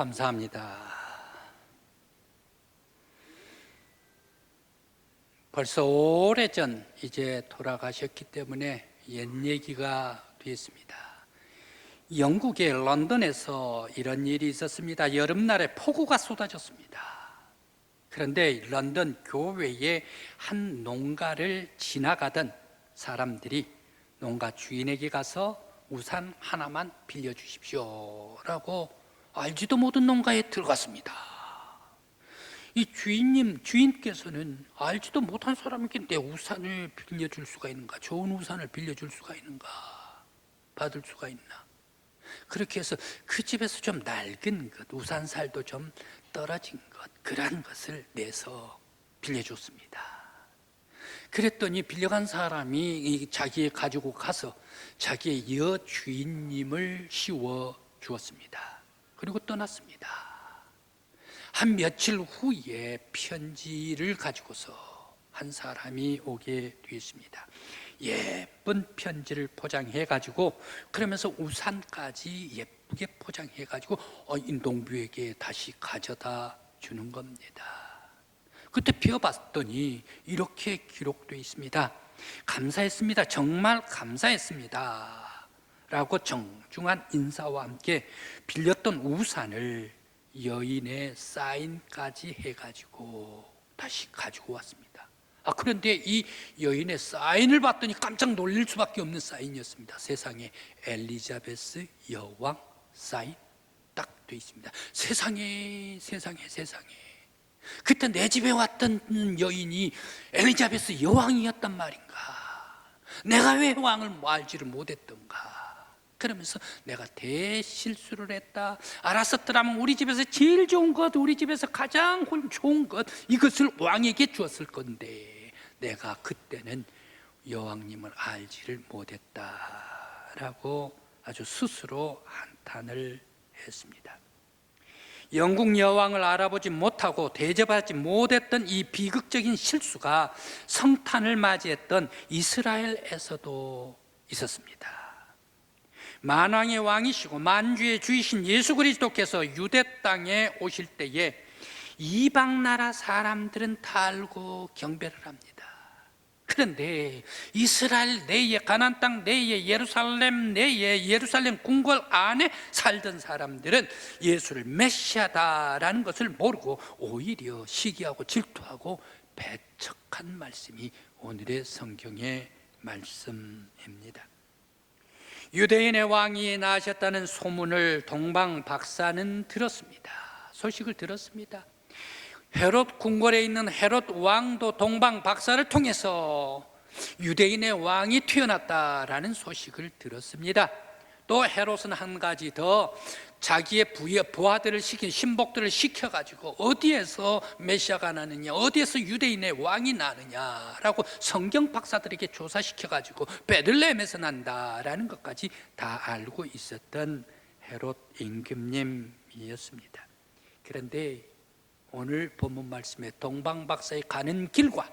감사합니다. 벌써 오래전 이제 돌아가셨기 때문에 옛 얘기가 됐습니다. 영국의 런던에서 이런 일이 있었습니다. 여름날에 폭우가 쏟아졌습니다. 그런데 런던 교외에 한 농가를 지나가던 사람들이 농가 주인에게 가서 우산 하나만 빌려주십시오 라고 알지도 못한 농가에 들어갔습니다. 이 주인께서는 알지도 못한 사람에게 내 우산을 빌려줄 수가 있는가, 좋은 우산을 빌려줄 수가 있는가, 받을 수가 있나. 그렇게 해서 그 집에서 좀 낡은 것, 우산살도 좀 떨어진 것, 그러한 것을 내서 빌려줬습니다. 그랬더니 빌려간 사람이 자기의 가지고 가서 자기의 여주인님을 씌워 주었습니다. 그리고 떠났습니다. 한 며칠 후에 편지를 가지고서 한 사람이 오게 되었습니다. 예쁜 편지를 포장해 가지고, 그러면서 우산까지 예쁘게 포장해 가지고 이 농부에게 다시 가져다 주는 겁니다. 그때 펴봤더니 이렇게 기록되어 있습니다. 감사했습니다. 정말 감사했습니다 라고 정중한 인사와 함께 빌렸던 우산을 여인의 사인까지 해가지고 다시 가지고 왔습니다. 그런데 이 여인의 사인을 봤더니 깜짝 놀랄 수밖에 없는 사인이었습니다. 세상에 엘리자베스 여왕 사인 딱 돼 있습니다. 세상에. 그때 내 집에 왔던 여인이 엘리자베스 여왕이었단 말인가? 내가 왜 왕을 알지를 못했던가? 그러면서 내가 대실수를 했다. 알았었더라면 우리 집에서 제일 좋은 것, 우리 집에서 가장 좋은 것, 이것을 왕에게 주었을 건데 내가 그때는 여왕님을 알지를 못했다라고 아주 스스로 한탄을 했습니다. 영국 여왕을 알아보지 못하고 대접하지 못했던 이 비극적인 실수가 성탄을 맞이했던 이스라엘에서도 있었습니다. 만왕의 왕이시고 만주의 주이신 예수 그리스도께서 유대 땅에 오실 때에 이방 나라 사람들은 다 알고 경배를 합니다. 그런데 이스라엘 내에, 가나안 땅 내에, 예루살렘 내에, 예루살렘 궁궐 안에 살던 사람들은 예수를 메시아다라는 것을 모르고 오히려 시기하고 질투하고 배척한 말씀이 오늘의 성경의 말씀입니다. 유대인의 왕이 나셨다는 소문을 동방 박사는 들었습니다. 소식을 들었습니다. 헤롯 궁궐에 있는 헤롯 왕도 동방 박사를 통해서 유대인의 왕이 태어났다라는 소식을 들었습니다. 또 헤롯은 한 가지 더 자기의 부하들을 신복들을 시켜가지고 어디에서 메시아가 나느냐, 어디에서 유대인의 왕이 나느냐라고 성경 박사들에게 조사시켜가지고 베들레헴에서 난다라는 것까지 다 알고 있었던 헤롯 임금님이었습니다. 그런데 오늘 본문 말씀에 동방 박사에 가는 길과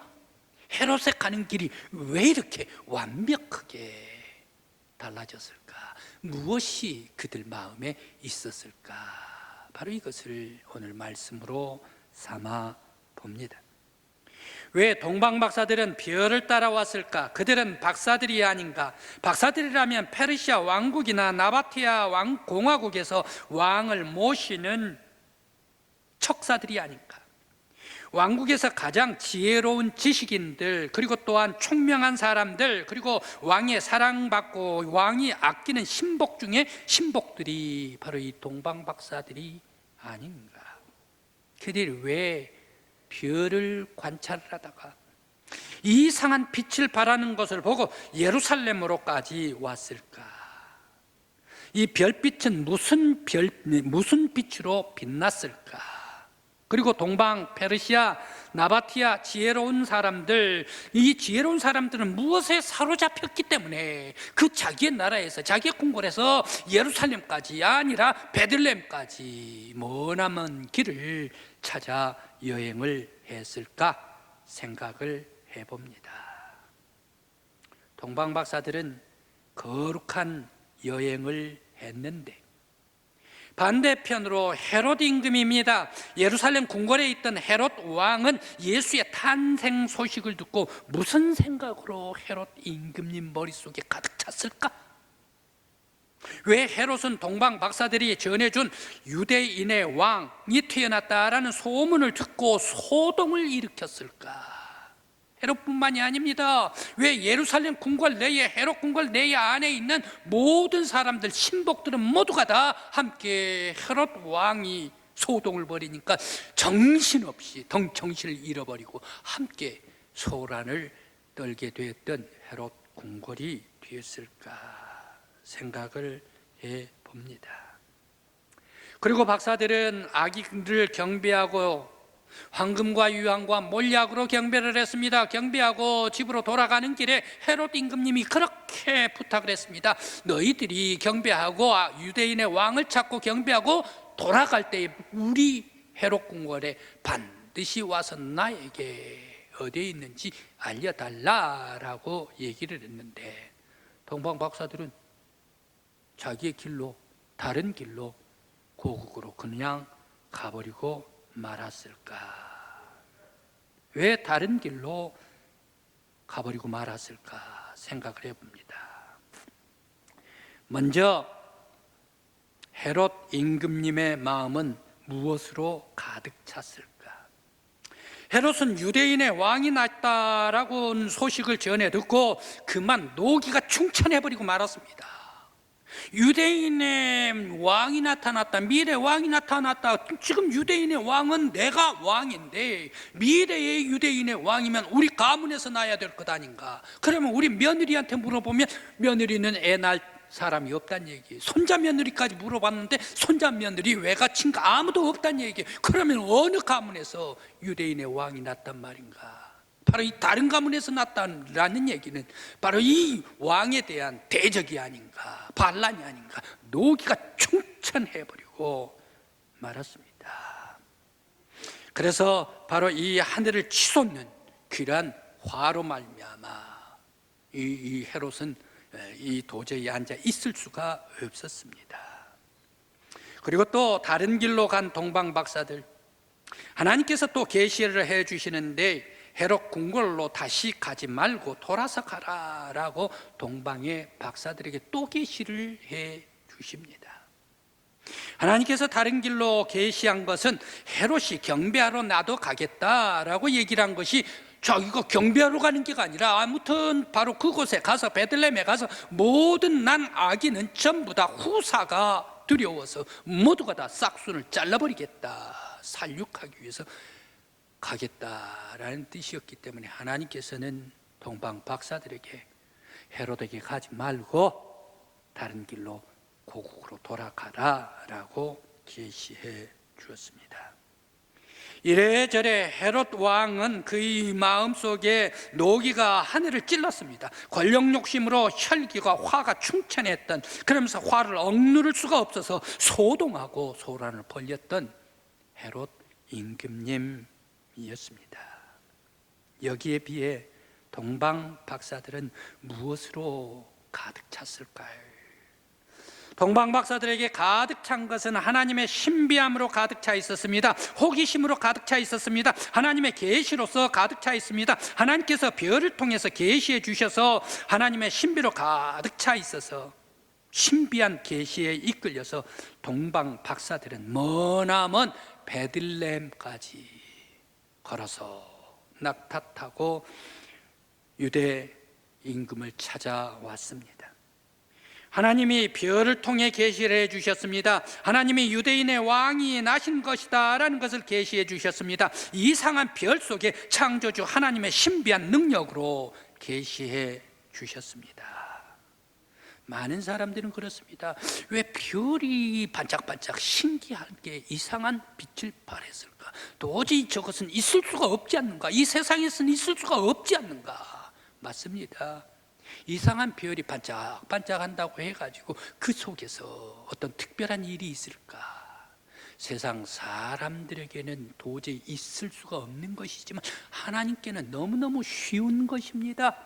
헤롯에 가는 길이 왜 이렇게 완벽하게 달라졌을까? 무엇이 그들 마음에 있었을까? 바로 이것을 오늘 말씀으로 삼아 봅니다. 왜 동방 박사들은 별을 따라왔을까? 그들은 박사들이 아닌가? 박사들이라면 페르시아 왕국이나 나바티아 공화국에서 왕을 모시는 척사들이 아닌가? 왕국에서 가장 지혜로운 지식인들, 그리고 또한 총명한 사람들, 그리고 왕의 사랑받고 왕이 아끼는 신복 중에 신복들이 바로 이 동방 박사들이 아닌가? 그들이 왜 별을 관찰을 하다가 이상한 빛을 발하는 것을 보고 예루살렘으로까지 왔을까? 이 별빛은 무슨 빛으로 빛났을까? 그리고 동방, 페르시아, 나바티아 지혜로운 사람들, 이 지혜로운 사람들은 무엇에 사로잡혔기 때문에 그 자기의 나라에서, 자기의 궁궐에서 예루살렘까지 아니라 베들레헴까지 머나먼 길을 찾아 여행을 했을까 생각을 해봅니다. 동방 박사들은 거룩한 여행을 했는데 반대편으로 헤롯 임금입니다. 예루살렘 궁궐에 있던 헤롯 왕은 예수의 탄생 소식을 듣고 무슨 생각으로 헤롯 임금님 머릿속에 가득 찼을까? 왜 헤롯은 동방 박사들이 전해준 유대인의 왕이 태어났다라는 소문을 듣고 소동을 일으켰을까? 헤롯뿐만이 아닙니다. 왜 예루살렘 궁궐 내에, 헤롯 궁궐 내에 안에 있는 모든 사람들, 신복들은 모두가 다 함께 헤롯 왕이 소동을 벌이니까 정신없이 정신을 잃어버리고 함께 소란을 떨게 되었던 헤롯 궁궐이 되었을까 생각을 해봅니다. 그리고 박사들은 아기를 경배하고 황금과 유황과 몰약으로 경배를 했습니다. 경배하고 집으로 돌아가는 길에 헤롯 임금님이 그렇게 부탁을 했습니다. 너희들이 경배하고 유대인의 왕을 찾고 경배하고 돌아갈 때 우리 헤롯 궁궐에 반드시 와서 나에게 어디에 있는지 알려달라라고 얘기를 했는데 동방 박사들은 자기의 길로, 다른 길로 고국으로 그냥 가버리고 말았을까? 왜 다른 길로 가버리고 말았을까 생각을 해봅니다. 먼저 헤롯 임금님의 마음은 무엇으로 가득 찼을까? 헤롯은 유대인의 왕이 났다라고 소식을 전해 듣고 그만 노기가 충천해버리고 말았습니다. 유대인의 왕이 나타났다, 미래 왕이 나타났다. 지금 유대인의 왕은 내가 왕인데 미래의 유대인의 왕이면 우리 가문에서 나야 될 것 아닌가? 그러면 우리 며느리한테 물어보면 며느리는 애 낳을 사람이 없다는 얘기예요. 손자 며느리까지 물어봤는데 손자 며느리 외가 친가 아무도 없다는 얘기예요. 그러면 어느 가문에서 유대인의 왕이 났단 말인가? 바로 이 다른 가문에서 났다라는 얘기는 바로 이 왕에 대한 대적이 아닌가, 반란이 아닌가, 노기가 충천해버리고 말았습니다. 그래서 바로 이 하늘을 치솟는 귀란 화로 말미암아 이 헤롯은 이 도저히 앉아 있을 수가 없었습니다. 그리고 또 다른 길로 간 동방 박사들, 하나님께서 또 계시를 해 주시는데 헤롯 궁궐로 다시 가지 말고 돌아서 가라라고 동방의 박사들에게 또 계시를 해 주십니다. 하나님께서 다른 길로 계시한 것은 헤롯이 경배하러 나도 가겠다라고 얘기를 한 것이 자기가 경배하러 가는 게 아니라 아무튼 바로 그곳에 가서 베들레헴에 가서 모든 난 아기는 전부 다 후사가 두려워서 모두가 다 싹순을 잘라버리겠다, 살육하기 위해서 가겠다라는 뜻이었기 때문에 하나님께서는 동방 박사들에게 헤롯에게 가지 말고 다른 길로 고국으로 돌아가라라고 계시해 주었습니다. 이래저래 헤롯 왕은 그의 마음속에 노기가 하늘을 찔렀습니다. 권력 욕심으로 혈기가 화가 충천했던, 그러면서 화를 억누를 수가 없어서 소동하고 소란을 벌였던 헤롯 임금님이었습니다. 여기에 비해 동방 박사들은 무엇으로 가득 찼을까요? 동방 박사들에게 가득 찬 것은 하나님의 신비함으로 가득 차 있었습니다. 호기심으로 가득 차 있었습니다. 하나님의 계시로서 가득 차 있습니다. 하나님께서 별을 통해서 계시해 주셔서 하나님의 신비로 가득 차 있어서 신비한 계시에 이끌려서 동방 박사들은 머나먼 베들레헴까지 걸어서 낙타 타고 유대 임금을 찾아왔습니다. 하나님이 별을 통해 계시를 해 주셨습니다. 하나님이 유대인의 왕이 나신 것이다 라는 것을 계시해 주셨습니다. 이상한 별 속에 창조주 하나님의 신비한 능력으로 계시해 주셨습니다. 많은 사람들은 그렇습니다. 왜 별이 반짝반짝 신기하게 이상한 빛을 발했을까? 도저히 저것은 있을 수가 없지 않는가? 이 세상에서는 있을 수가 없지 않는가? 맞습니다. 이상한 별이 반짝반짝한다고 해가지고 그 속에서 어떤 특별한 일이 있을까? 세상 사람들에게는 도저히 있을 수가 없는 것이지만 하나님께는 너무너무 쉬운 것입니다.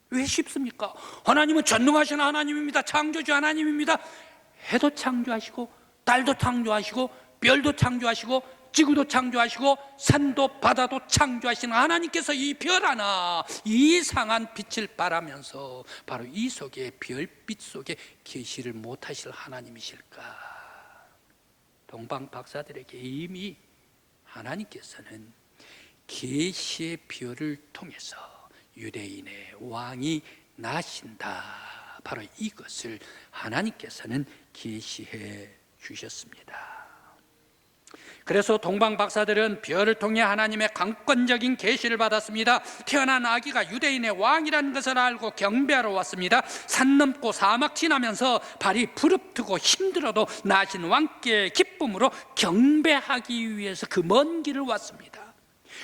왜 쉽습니까? 하나님은 전능하신 하나님입니다. 창조주 하나님입니다. 해도 창조하시고 달도 창조하시고 별도 창조하시고 지구도 창조하시고 산도 바다도 창조하시는 하나님께서 이 별 하나 이상한 빛을 발하면서 바로 이 속에 별빛 속에 계시를 못하실 하나님이실까? 동방 박사들에게 이미 하나님께서는 계시의 별을 통해서 유대인의 왕이 나신다, 바로 이것을 하나님께서는 계시해 주셨습니다. 그래서 동방 박사들은 별을 통해 하나님의 강권적인 계시를 받았습니다. 태어난 아기가 유대인의 왕이라는 것을 알고 경배하러 왔습니다. 산 넘고 사막 지나면서 발이 부릅뜨고 힘들어도 나신 왕께 기쁨으로 경배하기 위해서 그 먼 길을 왔습니다.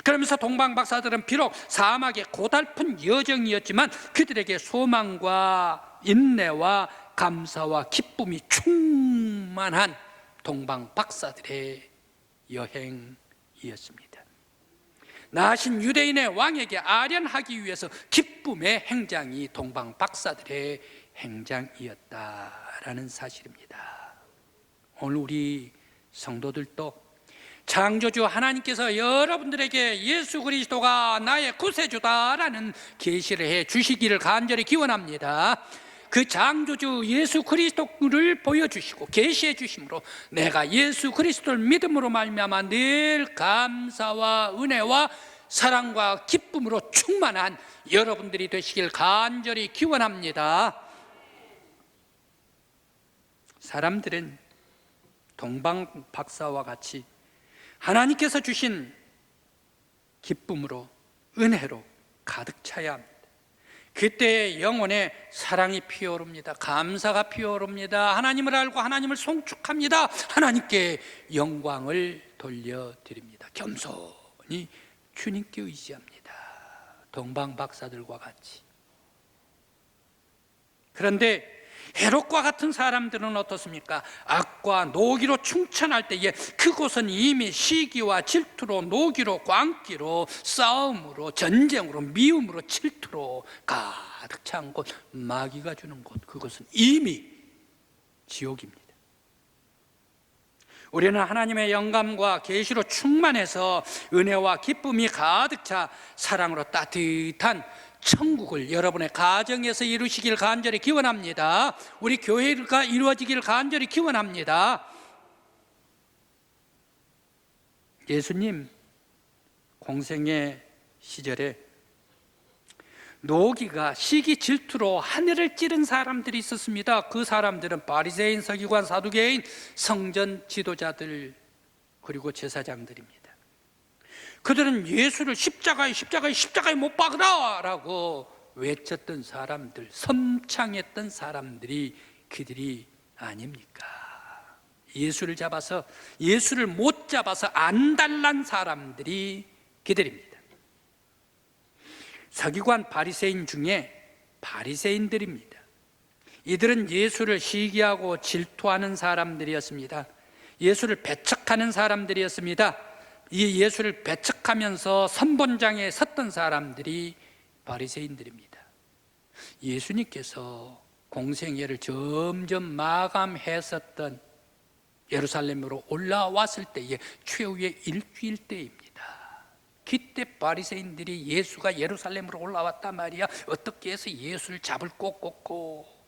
그러면서 동방 박사들은 비록 사막의 고달픈 여정이었지만 그들에게 소망과 인내와 감사와 기쁨이 충만한 동방 박사들의 여행이었습니다. 나신 유대인의 왕에게 아련하기 위해서 기쁨의 행장이 동방 박사들의 행장이었다라는 사실입니다. 오늘 우리 성도들도 창조주 하나님께서 여러분들에게 예수 그리스도가 나의 구세주다라는 계시를 해 주시기를 간절히 기원합니다. 그 창조주 예수 그리스도를 보여주시고 계시해 주심으로 내가 예수 그리스도를 믿음으로 말미암아 늘 감사와 은혜와 사랑과 기쁨으로 충만한 여러분들이 되시길 간절히 기원합니다. 사람들은 동방 박사와 같이 하나님께서 주신 기쁨으로 은혜로 가득 차야 합니다. 그때 영혼에 사랑이 피어오릅니다. 감사가 피어오릅니다. 하나님을 알고 하나님을 송축합니다. 하나님께 영광을 돌려드립니다. 겸손히 주님께 의지합니다. 동방 박사들과 같이. 그런데 헤롯과 같은 사람들은 어떻습니까? 악과 노기로 충천할 때에 그곳은 이미 시기와 질투로, 노기로, 광기로, 싸움으로, 전쟁으로, 미움으로, 질투로 가득 찬 곳, 마귀가 주는 곳, 그것은 이미 지옥입니다. 우리는 하나님의 영감과 계시로 충만해서 은혜와 기쁨이 가득 차 사랑으로 따뜻한 천국을 여러분의 가정에서 이루시길 간절히 기원합니다. 우리 교회가 이루어지길 간절히 기원합니다. 예수님 공생의 시절에 노기가 시기 질투로 하늘을 찌른 사람들이 있었습니다. 그 사람들은 바리새인, 서기관, 사두개인, 성전 지도자들 그리고 제사장들입니다. 그들은 예수를 십자가에 못 박으라 라고 외쳤던 사람들, 섬창했던 사람들이 그들이 아닙니까? 예수를 못 잡아서 안달난 사람들이 그들입니다. 서기관 바리새인 중에 바리새인들입니다. 이들은 예수를 시기하고 질투하는 사람들이었습니다. 예수를 배척하는 사람들이었습니다. 이 예수를 배척하면서 선본장에 섰던 사람들이 바리새인들입니다. 예수님께서 공생애를 점점 마감했었던 예루살렘으로 올라왔을 때의 최후의 일주일 때입니다. 그때 바리새인들이 예수가 예루살렘으로 올라왔단 말이야. 어떻게 해서 예수를 잡을 꽂고.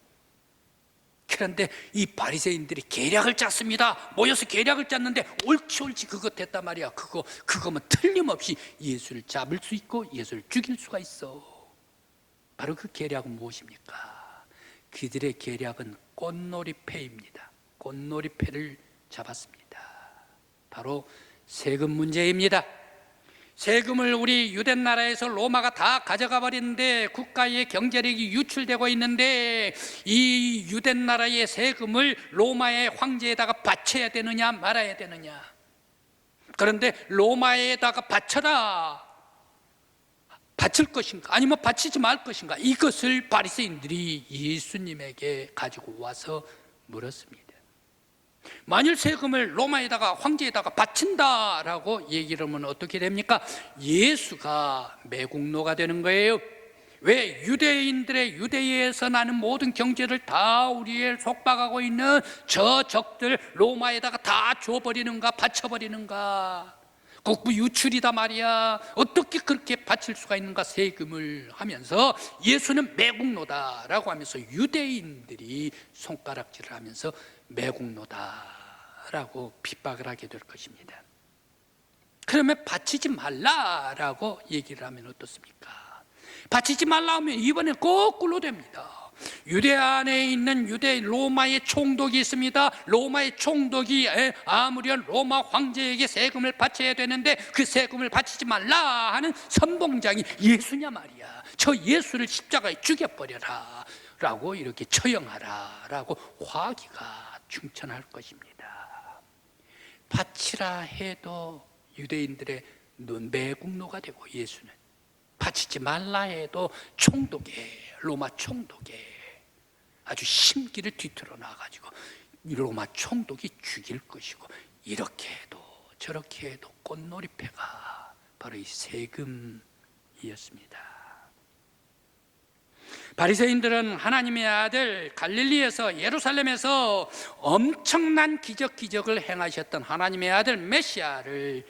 그런데 이 바리새인들이 계략을 짰습니다. 모여서 계략을 짰는데 옳지 그거 됐단 말이야. 그거면 틀림없이 예수를 잡을 수 있고 예수를 죽일 수가 있어. 바로 그 계략은 무엇입니까? 그들의 계략은 꽃놀이패입니다. 꽃놀이패를 잡았습니다. 바로 세금 문제입니다. 세금을 우리 유대 나라에서 로마가 다 가져가 버리는데 국가의 경제력이 유출되고 있는데 이 유대 나라의 세금을 로마의 황제에다가 바쳐야 되느냐 말아야 되느냐. 그런데 로마에다가 바쳐라, 바칠 것인가 아니면 바치지 말 것인가, 이것을 바리새인들이 예수님에게 가지고 와서 물었습니다. 만일 세금을 로마에다가 황제에다가 바친다라고 얘기를 하면 어떻게 됩니까? 예수가 매국노가 되는 거예요. 왜 유대인들의 유대에서 나는 모든 경제를 다 우리에 속박하고 있는 저 적들 로마에다가 다 줘버리는가, 바쳐버리는가? 국부 유출이다 말이야. 어떻게 그렇게 바칠 수가 있는가, 세금을 하면서 예수는 매국노다라고 하면서 유대인들이 손가락질을 하면서 매국노다라고 핍박을 하게 될 것입니다. 그러면 바치지 말라라고 얘기를 하면 어떻습니까? 바치지 말라 하면 이번엔 거꾸로 됩니다. 유대 안에 있는 유대 로마의 총독이 있습니다. 로마의 총독이 아무렴 로마 황제에게 세금을 바쳐야 되는데 그 세금을 바치지 말라 하는 선봉장이 예수냐 말이야. 저 예수를 십자가에 죽여버려라 라고 이렇게 처형하라 라고 화기가 충천할 것입니다. 바치라 해도 유대인들의 매국노가 되고, 예수는 바치지 말라 해도 로마 총독에 아주 심기를 뒤틀어 놔가지고 로마 총독이 죽일 것이고, 이렇게 해도 저렇게 해도 꽃놀이패가 바로 이 세금이었습니다. 바리새인들은 하나님의 아들 갈릴리에서, 예루살렘에서 엄청난 기적을 행하셨던 하나님의 아들 메시아를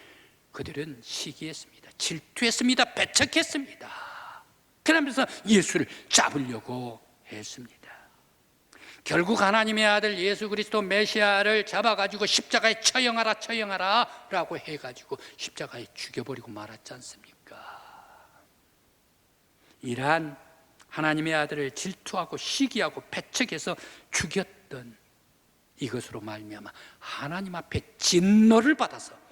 그들은 시기했습니다. 질투했습니다. 배척했습니다. 그러면서 예수를 잡으려고 했습니다. 결국 하나님의 아들 예수 그리스도 메시아를 잡아가지고 십자가에 처형하라 라고 해가지고 십자가에 죽여버리고 말았지 않습니까? 이러한 하나님의 아들을 질투하고 시기하고 배척해서 죽였던 이것으로 말미암아 하나님 앞에 진노를 받아서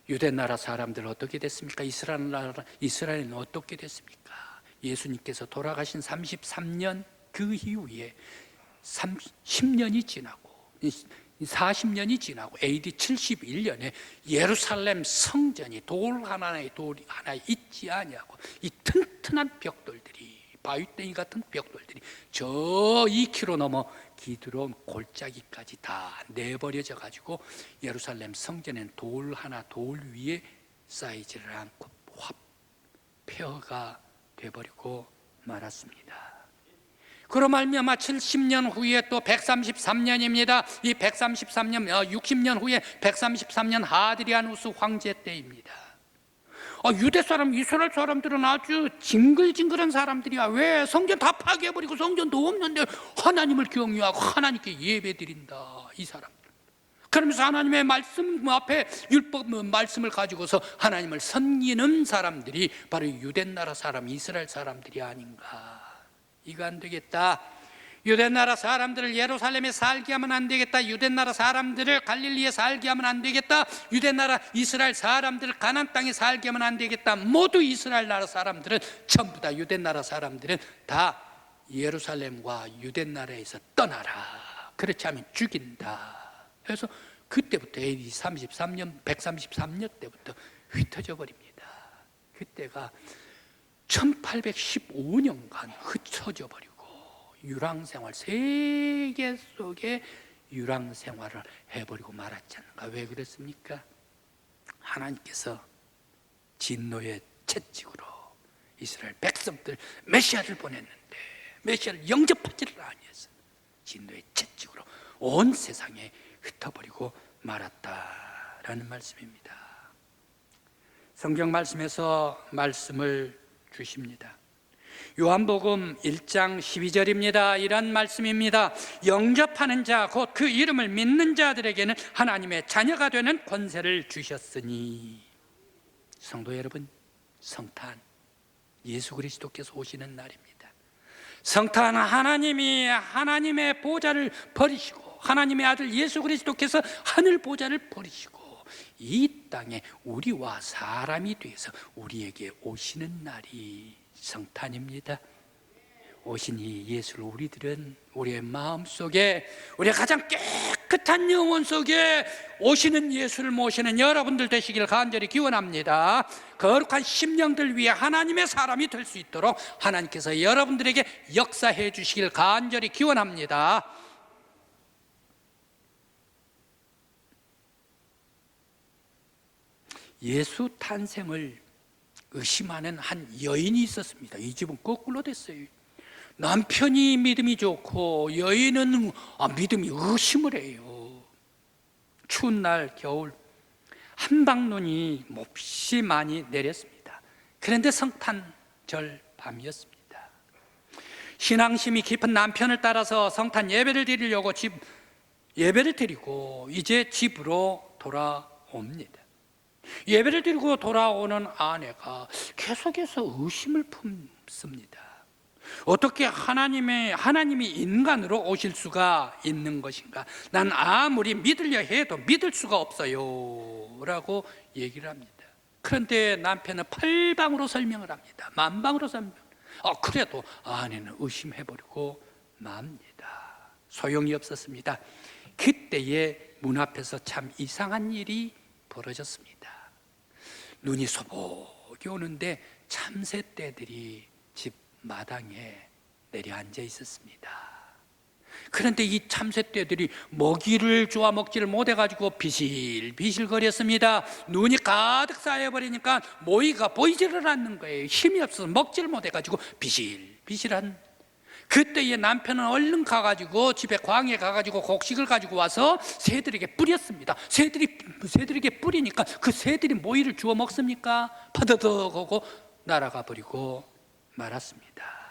유대 나라 사람들 어떻게 됐습니까? 이스라엘은 어떻게 됐습니까? 예수님께서 돌아가신 33년 그 이후에 10년이 지나고 40년이 지나고 AD 71년에 예루살렘 성전이 돌 하나 있지 아니하고 이 튼튼한 벽돌들이, 바위덩이 같은 벽돌들이 저 2km 넘어 기드론 골짜기까지 다 내버려져 가지고 예루살렘 성전엔 돌 위에 쌓이지를 않고 폐허가 돼버리고 말았습니다. 그로 말미암아 70년 후에 또 133년입니다. 이 133년, 60년 후에 133년 하드리아누스 황제 때입니다. 유대 사람, 이스라엘 사람들은 아주 징글징글한 사람들이야. 왜? 성전 다 파괴해버리고 성전도 없는데 하나님을 경유하고 하나님께 예배드린다, 이 사람들. 그러면서 하나님의 말씀 앞에 율법 말씀을 가지고서 하나님을 섬기는 사람들이 바로 유대 나라 사람, 이스라엘 사람들이 아닌가. 이거 안 되겠다. 유대 나라 사람들을 예루살렘에 살게 하면 안 되겠다. 유대 나라 사람들을 갈릴리에 살게 하면 안 되겠다. 유대 나라 이스라엘 사람들을 가나안 땅에 살게 하면 안 되겠다. 모두 이스라엘 나라 사람들은 전부 다, 유대 나라 사람들은 다 예루살렘과 유대 나라에서 떠나라. 그렇지 않으면 죽인다. 그래서 그때부터 AD 133년 때부터 흩어져 버립니다. 그때가 1815년간 흩어져 버리고 유랑생활, 세계 속에 유랑생활을 해버리고 말았지 않는가. 왜 그랬습니까? 하나님께서 진노의 채찍으로 이스라엘 백성들 메시아를 보냈는데 메시아를 영접하지를 아니해서 진노의 채찍으로 온 세상에 흩어버리고 말았다라는 말씀입니다. 성경 말씀에서 말씀을 주십니다. 요한복음 1장 12절입니다. 이런 말씀입니다. 영접하는 자, 곧 그 이름을 믿는 자들에게는 하나님의 자녀가 되는 권세를 주셨으니. 성도 여러분, 성탄, 예수 그리스도께서 오시는 날입니다. 성탄, 하나님이 하나님의 보좌를 버리시고 하나님의 아들 예수 그리스도께서 하늘 보좌를 버리시고 이 땅에 우리와 사람이 되어서 우리에게 오시는 날이 성탄입니다. 오신 이 예수를 우리들은 우리의 마음속에, 우리의 가장 깨끗한 영혼 속에 오시는 예수를 모시는 여러분들 되시길 간절히 기원합니다. 거룩한 심령들 위해 하나님의 사람이 될 수 있도록 하나님께서 여러분들에게 역사해 주시길 간절히 기원합니다. 예수 탄생을 의심하는 한 여인이 있었습니다. 이 집은 거꾸로 됐어요. 남편이 믿음이 좋고 여인은 믿음이 의심을 해요. 추운 날 겨울 한방눈이 몹시 많이 내렸습니다. 그런데 성탄절 밤이었습니다. 신앙심이 깊은 남편을 따라서 성탄 예배를 드리려고 예배를 드리고 이제 집으로 돌아옵니다. 예배를 드리고 돌아오는 아내가 계속해서 의심을 품습니다. 어떻게 하나님이 인간으로 오실 수가 있는 것인가? 난 아무리 믿으려 해도 믿을 수가 없어요 라고 얘기를 합니다. 그런데 남편은 팔방으로 설명을 합니다. 만방으로 설명. 그래도 아내는 의심해버리고 맙니다. 소용이 없었습니다. 그때에 문 앞에서 참 이상한 일이 벌어졌습니다. 눈이 소복이 오는데 참새떼들이 집 마당에 내려앉아 있었습니다. 그런데 이 참새떼들이 먹이를 주워 먹지를 못해가지고 비실비실 거렸습니다. 눈이 가득 쌓여버리니까 모이가 보이지를 않는 거예요. 힘이 없어서 먹지를 못해가지고 비실비실한. 그때의 남편은 얼른 가가지고 집에 광에 가가지고 곡식을 가지고 와서 새들에게 뿌렸습니다. 새들에게 뿌리니까 그 새들이 모이를 주워 먹습니까? 파더덕하고 날아가 버리고 말았습니다.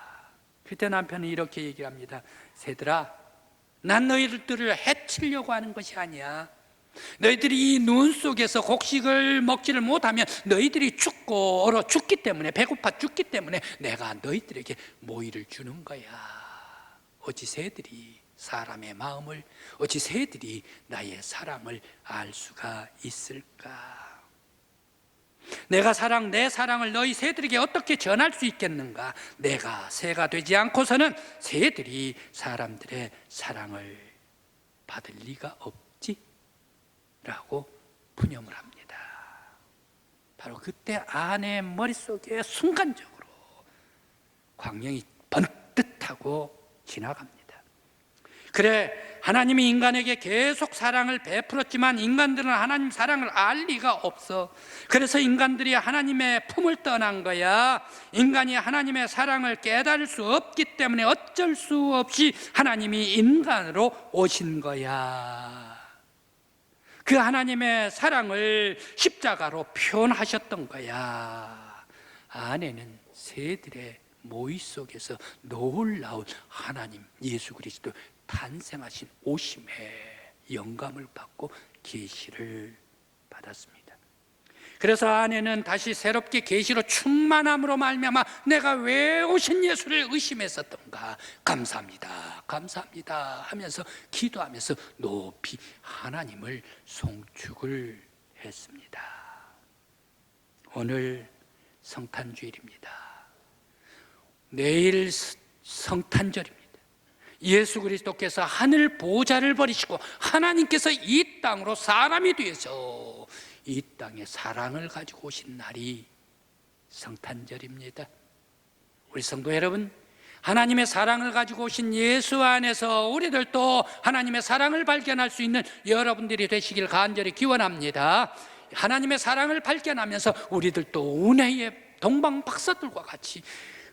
그때 남편은 이렇게 얘기합니다. 새들아, 난 너희들을 해치려고 하는 것이 아니야. 너희들이 이 눈 속에서 곡식을 먹지를 못하면 너희들이 죽고 얼어 죽기 때문에, 배고파 죽기 때문에 내가 너희들에게 모이를 주는 거야. 어찌 새들이 사람의 마음을, 어찌 새들이 나의 사랑을 알 수가 있을까? 내가 내 사랑을 너희 새들에게 어떻게 전할 수 있겠는가? 내가 새가 되지 않고서는 새들이 사람들의 사랑을 받을 리가 없지 라고 푸념을 합니다. 바로 그때 아내의 머릿속에 순간적으로 광명이 번뜩하고 지나갑니다. 그래, 하나님이 인간에게 계속 사랑을 베풀었지만 인간들은 하나님 사랑을 알 리가 없어. 그래서 인간들이 하나님의 품을 떠난 거야. 인간이 하나님의 사랑을 깨달을 수 없기 때문에 어쩔 수 없이 하나님이 인간으로 오신 거야. 그 하나님의 사랑을 십자가로 표현하셨던 거야. 아내는 새들의 모이 속에서 놀라운 하나님 예수 그리스도 탄생하신 오심에 영감을 받고 계시를 받았습니다. 그래서 아내는 다시 새롭게 계시로 충만함으로 말미암아 내가 왜 오신 예수를 의심했었던가, 감사합니다, 감사합니다 하면서 기도하면서 높이 하나님을 송축을 했습니다. 오늘 성탄주일입니다. 내일 성탄절입니다. 예수 그리스도께서 하늘 보좌를 버리시고 하나님께서 이 땅으로 사람이 되어서 이 땅에 사랑을 가지고 오신 날이 성탄절입니다. 우리 성도 여러분, 하나님의 사랑을 가지고 오신 예수 안에서 우리들도 하나님의 사랑을 발견할 수 있는 여러분들이 되시길 간절히 기원합니다. 하나님의 사랑을 발견하면서 우리들도 은혜의 동방 박사들과 같이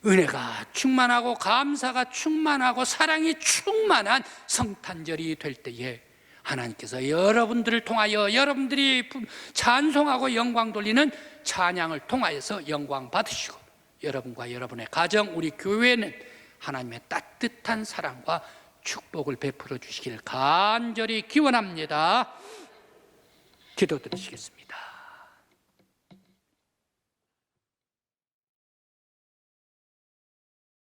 은혜가 충만하고 감사가 충만하고 사랑이 충만한 성탄절이 될 때에 하나님께서 여러분들을 통하여 여러분들이 찬송하고 영광 돌리는 찬양을 통하여서 영광 받으시고 여러분과 여러분의 가정, 우리 교회는 하나님의 따뜻한 사랑과 축복을 베풀어 주시길 간절히 기원합니다. 기도드리시겠습니다.